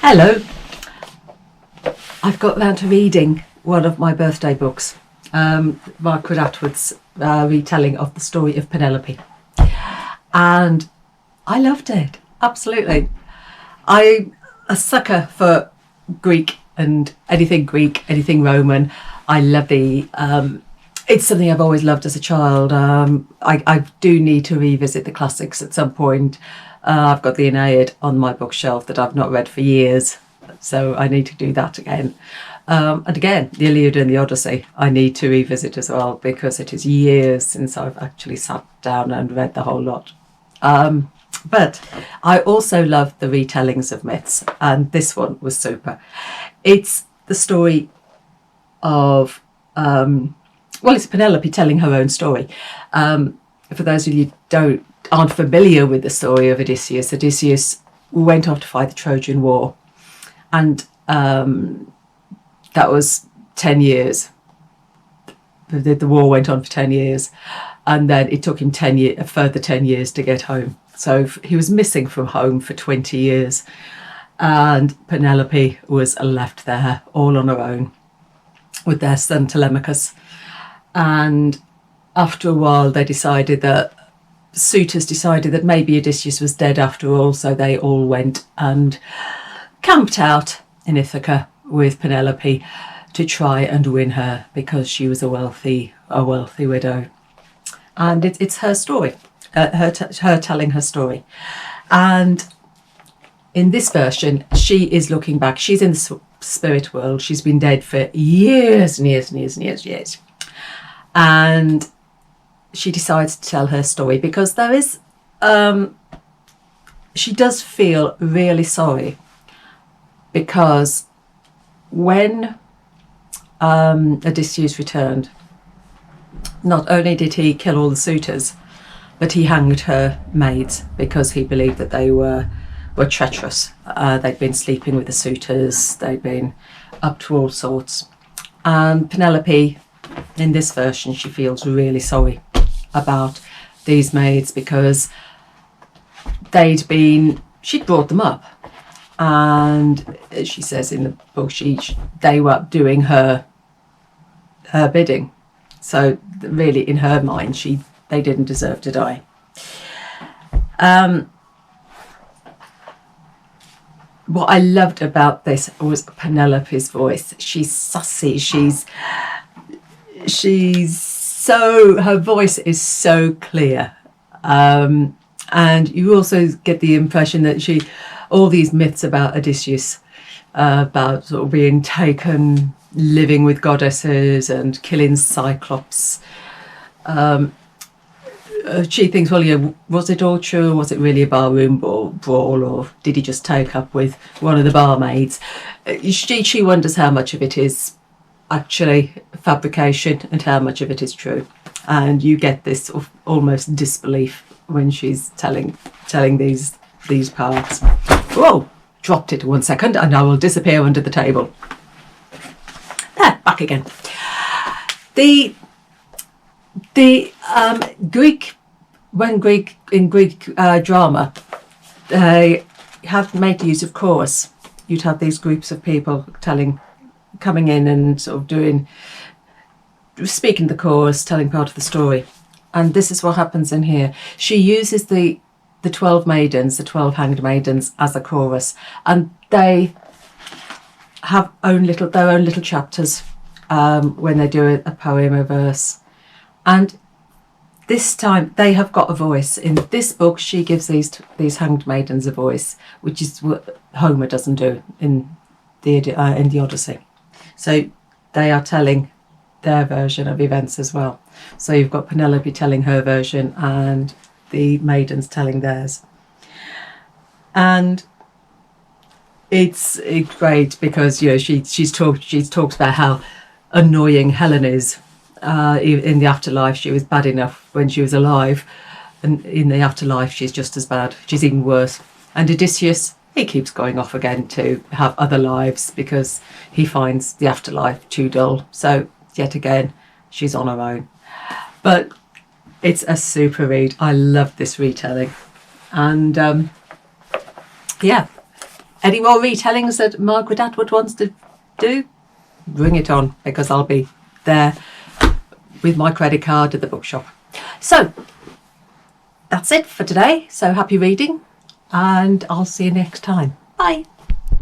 Hello. I've got round to reading one of my birthday books, Margaret Atwood's retelling of the story of Penelope. And I loved it, absolutely. I'm a sucker for Greek, anything Roman. I love it's something I've always loved as a child. I do need to revisit the classics at some point. I've got the Aeneid on my bookshelf that I've not read for years, so I need to do that again. And again, the Iliad and the Odyssey, I need to revisit as well, because it is years since I've actually sat down and read the whole lot. But I also love the retellings of myths, and this one was super. It's the story of, it's Penelope telling her own story. For those of you aren't familiar with the story of Odysseus, Odysseus went off to fight the Trojan War, and that was 10 years. The war went on for 10 years, and then it took him a further 10 years to get home. So he was missing from home for 20 years, and Penelope was left there all on her own with their son Telemachus. And after a while, suitors decided that maybe Odysseus was dead after all, so they all went and camped out in Ithaca with Penelope to try and win her, because she was a wealthy widow. And it's her story, her telling her story. And in this version, she is looking back. She's in the spirit world. She's been dead for years and years and years and years and years. And she decides to tell her story because she does feel really sorry, because when Odysseus returned, not only did he kill all the suitors, but he hanged her maids because he believed that they were treacherous. They'd been sleeping with the suitors, they'd been up to all sorts. And Penelope, in this version, she feels really sorry about these maids because she'd brought them up, and she says in the book they were doing her bidding. So really, in her mind, they didn't deserve to die. What I loved about this was Penelope's voice. She's sassy. Her voice is so clear. And you also get the impression that all these myths about Odysseus, about sort of being taken, living with goddesses and killing Cyclops. She thinks, was it all true? Or was it really a barroom brawl, or did he just take up with one of the barmaids? She wonders how much of it is actually fabrication and how much of it is true. And you get this sort of almost disbelief when she's telling these parts. Whoa, dropped it 1 second and I will disappear under the table. There, back again. The Greek drama, they have made use of chorus. You'd have these groups of people coming in and sort of speaking the chorus, telling part of the story. And this is what happens in here. She uses the 12 maidens, the 12 hanged maidens, as a chorus, and they have their own little chapters when they do a poem, a verse. And this time they have got a voice. In this book, she gives these hanged maidens a voice, which is what Homer doesn't do in the Odyssey. So they are telling their version of events as well. So you've got Penelope telling her version and the maidens telling theirs. And it's great because she's talked about how annoying Helen is. In the afterlife, she was bad enough when she was alive, and in the afterlife she's just as bad. She's even worse. And Odysseus, he keeps going off again to have other lives because he finds the afterlife too dull. So yet again, she's on her own. But it's a super read. I love this retelling. And Any more retellings that Margaret Atwood wants to do, bring it on, because I'll be there with my credit card at the bookshop. So that's it for today. So happy reading, and I'll see you next time. Bye.